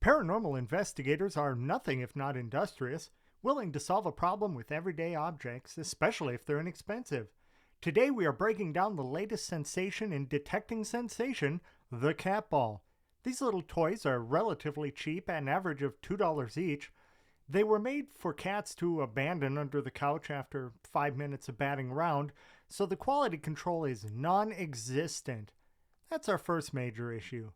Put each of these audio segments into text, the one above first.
Paranormal investigators are nothing if not industrious, willing to solve a problem with everyday objects, especially if they're inexpensive. Today we are breaking down the latest sensation in detecting sensation, the cat ball. These little toys are relatively cheap at an average of $2 each. They were made for cats to abandon under the couch after 5 minutes of batting around, so the quality control is non-existent. That's our first major issue.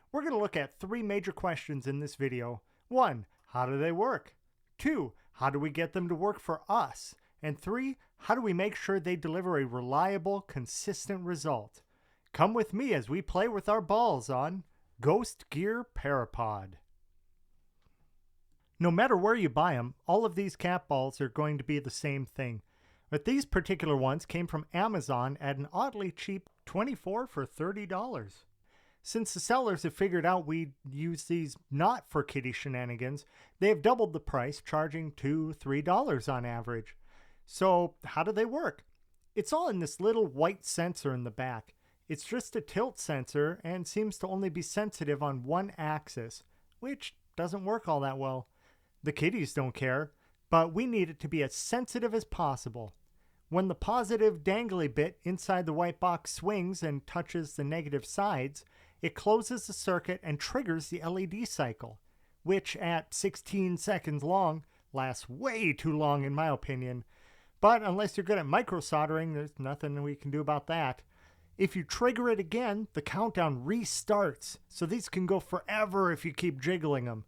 We're going to look at 3 major questions in this video. 1. How do they work? 2. How do we get them to work for us? And 3. How do we make sure they deliver a reliable, consistent result? Come with me as we play with our balls on Ghost Gear Parapod. No matter where you buy them, all of these cat balls are going to be the same thing. But these particular ones came from Amazon at an oddly cheap $24 for $30. Since the sellers have figured out we use these not for kitty shenanigans, they have doubled the price, charging $2, $3 on average. So how do they work? It's all in this little white sensor in the back. It's just a tilt sensor and seems to only be sensitive on one axis, which doesn't work all that well. The kitties don't care, but we need it to be as sensitive as possible. When the positive dangly bit inside the white box swings and touches the negative sides, it closes the circuit and triggers the LED cycle, which at 16 seconds long lasts way too long in my opinion. But unless you're good at micro soldering, there's nothing we can do about that. If you trigger it again, the countdown restarts, so these can go forever if you keep jiggling them.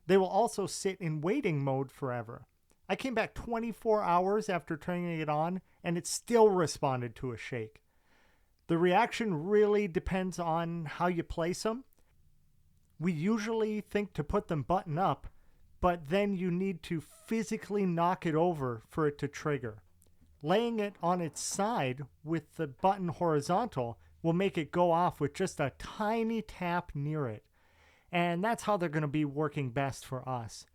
They will also sit in waiting mode forever. I came back 24 hours after turning it on, and it still responded to a shake. The reaction really depends on how you place them. We usually think to put them button up, but then you need to physically knock it over for it to trigger. Laying it on its side with the button horizontal will make it go off with just a tiny tap near it. And that's how they're going to be working best for us.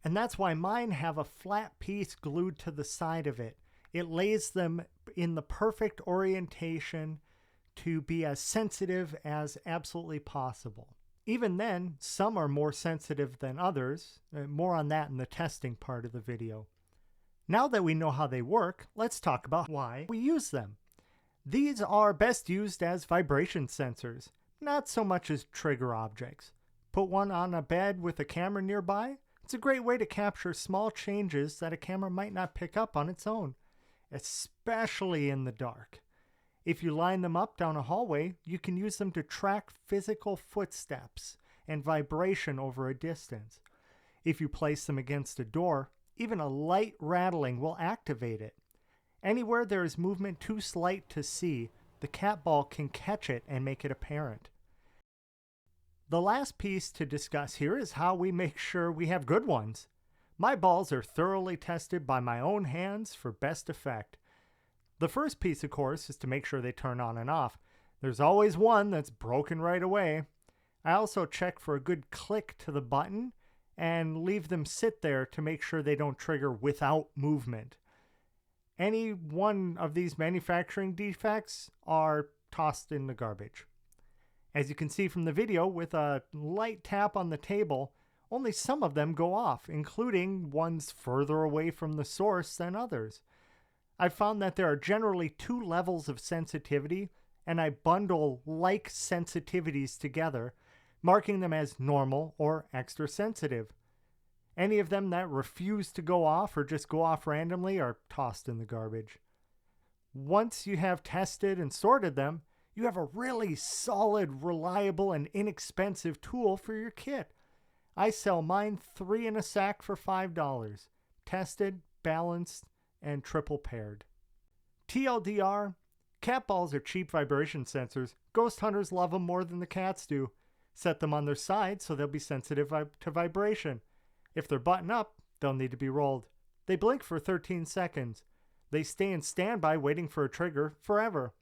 And that's why mine have a flat piece glued to the side of it. It lays them in the perfect orientation to be as sensitive as absolutely possible. Even then, some are more sensitive than others. More on that in the testing part of the video. Now that we know how they work, let's talk about why we use them. These are best used as vibration sensors, not so much as trigger objects. Put one on a bed with a camera nearby. It's a great way to capture small changes that a camera might not pick up on its own, especially in the dark. If you line them up down a hallway, you can use them to track physical footsteps and vibration over a distance. If you place them against a door, even a light rattling will activate it. Anywhere there is movement too slight to see, the cat ball can catch it and make it apparent. The last piece to discuss here is how we make sure we have good ones. My balls are thoroughly tested by my own hands for best effect. The first piece, of course, is to make sure they turn on and off. There's always one that's broken right away. I also check for a good click to the button and leave them sit there to make sure they don't trigger without movement. Any one of these manufacturing defects are tossed in the garbage. As you can see from the video, with a light tap on the table, only some of them go off, including ones further away from the source than others. I've found that there are generally 2 levels of sensitivity, and I bundle like sensitivities together, marking them as normal or extra sensitive. Any of them that refuse to go off or just go off randomly are tossed in the garbage. Once you have tested and sorted them, you have a really solid, reliable, and inexpensive tool for your kit. I sell mine 3 in a sack for $5. Tested, balanced, and triple paired. TLDR, cat balls are cheap vibration sensors. Ghost hunters love them more than the cats do. Set them on their side so they'll be sensitive to vibration. If they're buttoned up, they'll need to be rolled. They blink for 13 seconds. They stay in standby waiting for a trigger forever.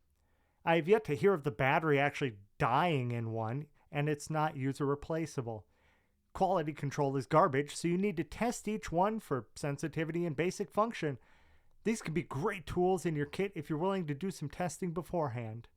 I have yet to hear of the battery actually dying in one, and it's not user replaceable. Quality control is garbage, so you need to test each one for sensitivity and basic function. These could be great tools in your kit if you're willing to do some testing beforehand.